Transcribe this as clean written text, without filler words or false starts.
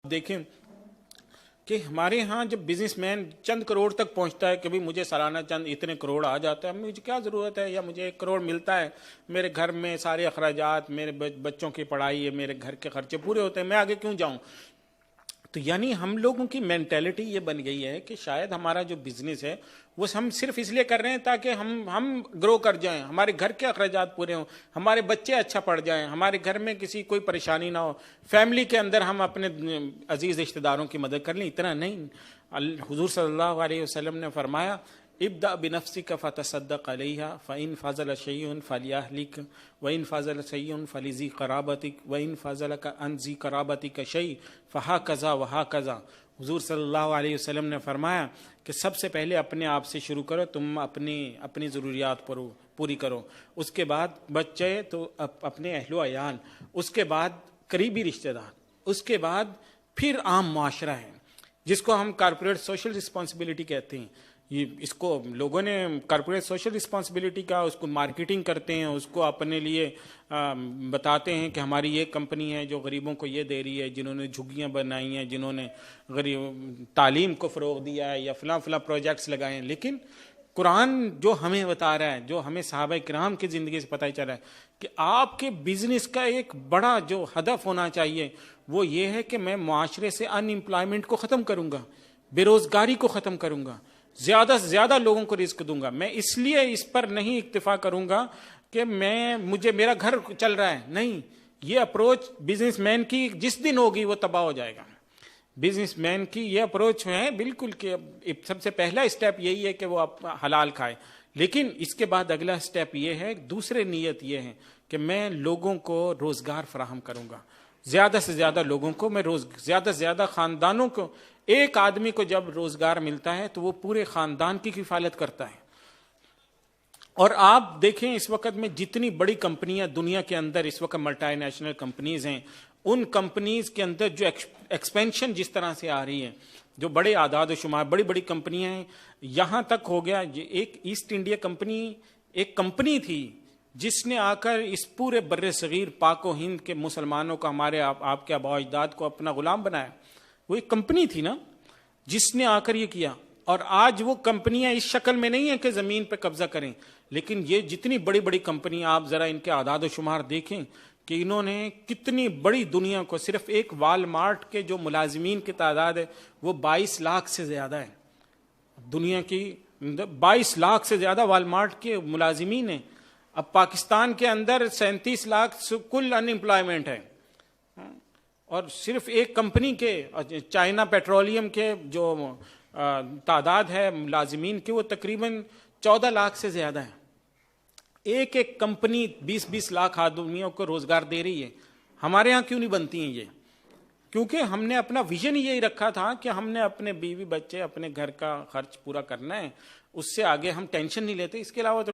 देखें कि हमारे यहाँ जब बिजनेसमैन चंद करोड़ तक पहुँचता है कि भाई मुझे सालाना चंद इतने करोड़ आ जाता है, मुझे क्या ज़रूरत है, या मुझे 1 करोड़ मिलता है, मेरे घर में सारे अखराजात, मेरे बच्चों की पढ़ाई है, मेरे घर के खर्चे पूरे होते हैं, मैं आगे क्यों जाऊँ। तो यानी हम लोगों की मेंटेलिटी ये बन गई है कि शायद हमारा जो बिजनेस है वो हम सिर्फ इसलिए कर रहे हैं ताकि हम ग्रो कर जाएं, हमारे घर के अखराजात पूरे हों, हमारे बच्चे अच्छा पढ़ जाएं, हमारे घर में किसी कोई परेशानी ना हो, फैमिली के अंदर हम अपने अजीज़ रिश्तेदारों की मदद कर लें, इतना नहीं। हुजूर सल्लल्लाहु अलैहि वसल्लम ने फरमाया, इब्दा बिनफ्सिका फतसद्दक़ अलैहा फ़इन फ़ज़ल शैउन फ़लिअहलिक वइन फ़ज़ल शैउन फ़लिज़ी क़राबतिक वइन फ़ज़लक अन ज़ी क़राबतिक शै फ़हाकज़ा वहाकज़ा। हुजूर सल्लल्लाहु अलैहि वसल्लम ने फरमाया कि सबसे पहले अपने आप से शुरू करो, तुम अपनी ज़रूरियात पूरी करो, उसके बाद बच्चे तो अपने अहलो अयाल, उसके बाद करीबी रिश्तेदार, उसके बाद फिर आम मुआशरा है जिसको हम कॉर्पोरेट सोशल रिस्पॉन्सिबिलिटी कहते हैं। ये इसको लोगों ने कॉर्पोरेट सोशल रिस्पॉन्सिबिलिटी का उसको मार्केटिंग करते हैं, उसको अपने लिए बताते हैं कि हमारी ये कंपनी है जो गरीबों को ये दे रही है, जिन्होंने झुग्गियाँ बनाई हैं, जिन्होंने गरीब तालीम को फ़रोग दिया है या फ़लाँ प्रोजेक्ट्स लगाए हैं। लेकिन कुरान जो हमें बता रहा है, जो हमें सहाबा किराम की ज़िंदगी से पता ही चला है कि आपके बिजनेस का एक बड़ा जो हदफ होना चाहिए वो ये है कि मैं मुआशरे से अनएम्प्लॉयमेंट को ख़त्म करूँगा, बेरोज़गारी को ख़त्म करूँगा, ज़्यादा से ज़्यादा लोगों को रिस्क दूंगा। मैं इसलिए इस पर नहीं इक्तिफा करूंगा कि मेरा घर चल रहा है, नहीं। ये अप्रोच बिजनेसमैन की जिस दिन होगी वो तबाह हो जाएगा। बिजनेसमैन की ये अप्रोच है बिल्कुल कि सबसे पहला स्टेप यही है कि वो हलाल खाए, लेकिन इसके बाद अगला स्टेप ये है, दूसरे नीयत ये है कि मैं लोगों को रोज़गार फराहम करूंगा, ज़्यादा से ज़्यादा लोगों को मैं ज़्यादा से ज़्यादा ख़ानदानों को। एक आदमी को जब रोज़गार मिलता है तो वो पूरे ख़ानदान की किफ़ालत करता है। और आप देखें इस वक्त में जितनी बड़ी कंपनियां दुनिया के अंदर इस वक्त मल्टीनेशनल कंपनीज हैं, उन कंपनीज के अंदर जो एक्सपेंशन जिस तरह से आ रही है, जो बड़े आदाद शुमार बड़ी बड़ी कंपनियां हैं, यहाँ तक हो गया एक ईस्ट इंडिया कंपनी एक कंपनी थी जिसने आकर इस पूरे बर्रे सगीर पाक व हिंद के मुसलमानों को, हमारे आपके आबा अजदाद को अपना गुलाम बनाया। वो एक कंपनी थी ना जिसने आकर ये किया। और आज वो कंपनियां इस शक्ल में नहीं है कि ज़मीन पे कब्जा करें, लेकिन ये जितनी बड़ी बड़ी कंपनियां, आप ज़रा इनके आदाद शुमार देखें कि इन्होंने कितनी बड़ी दुनिया को, सिर्फ एक वालमार्ट के जो मुलाजिमीन की तादाद है वो 22 लाख से ज़्यादा है। दुनिया की 22 लाख से ज़्यादा वालमार्ट के मुलाजिमीन हैं। अब पाकिस्तान के अंदर 37 लाख कुल अनएम्प्लॉयमेंट है, और सिर्फ एक कंपनी के, चाइना पेट्रोलियम के जो तादाद है मुलाजिमीन की वो तकरीबन 14 लाख से ज़्यादा है। एक एक कंपनी 20-20 लाख आदमियों को रोज़गार दे रही है। हमारे यहाँ क्यों नहीं बनती हैं ये? क्योंकि हमने अपना विजन यही रखा था कि हमने अपने बीवी बच्चे, अपने घर का खर्च पूरा करना है, उससे आगे हम टेंशन नहीं लेते। इसके अलावा तो